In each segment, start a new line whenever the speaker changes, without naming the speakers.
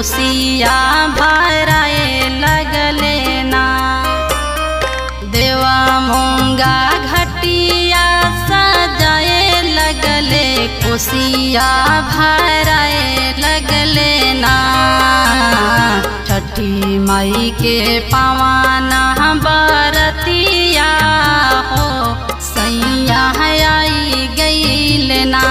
कोसिया भराए लगले ना। देवा मूंगा घटिया सजाए लगले कोसिया भराए लगले ना। छठी माई के पावाना बरतिया हो सैया आई गईल ना।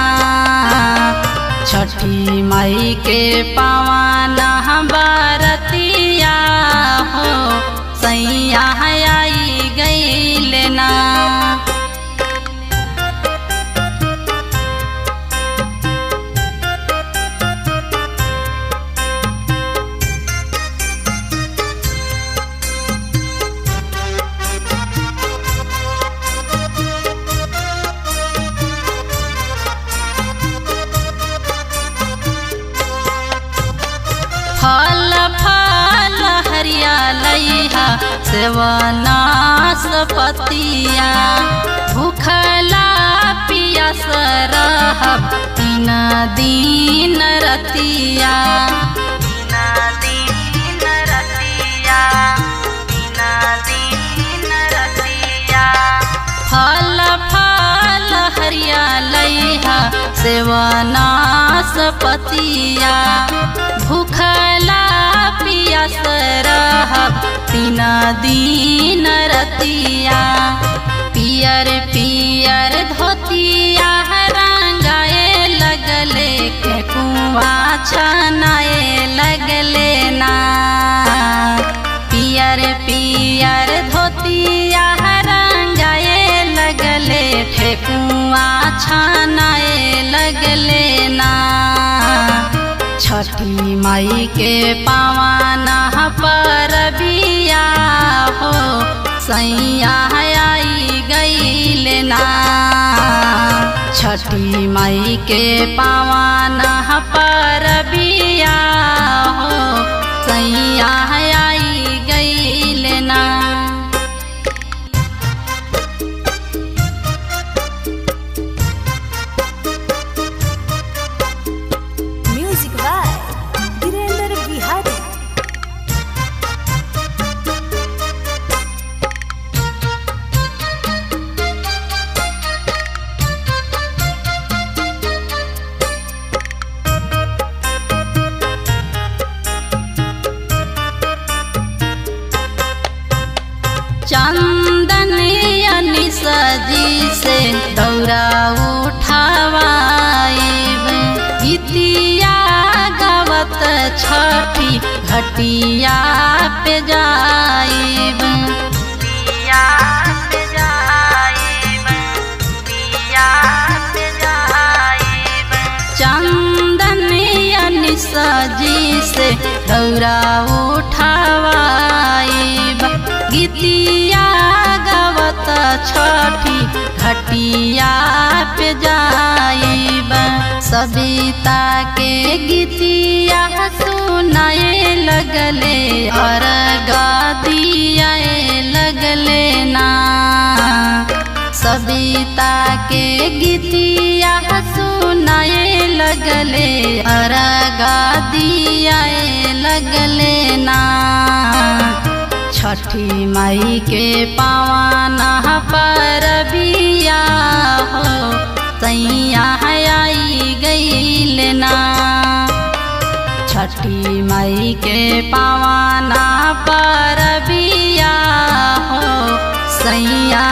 छठी माई के पावाना बरतिया हो सैया आई गईल ना। फल फल हरियालैहा सेवनास पतिया। भूखला पियास रहब तीन दिन रतिया। फल फल हरियालैहा सेवनास पतिया। भूखला पियास रहब तीन दिन रतिया। पियर पियर धोतिया रंगाए लगले केकुआ छनाए लगले ना। पियर पियर धोतिया रंगाए लगले ठेकुआ छनाए लगले ना। छठी माई के पावाना परबिया हो सैया आई गईल ना। छठी माई के पावाना परबिया हो सैया आई गईल ना। चंदन सजी से दौरा उठावाइब। गीतिया गावत छठी घटिया पे जाइब। चंदन सजी से दौरा उठावाइब। गीतिया गावत छठी घटिया पे जाइब। सविता के गीतिया सुनाए लगले अर्घ दियाए लगले ना। सविता के गीतिया सुनाए लगले अर्घ दियाए लगले ना। छठी माई के पावाना परबिया हो सैया आई गईल ना। छठी माई के पावाना परबिया हो सैया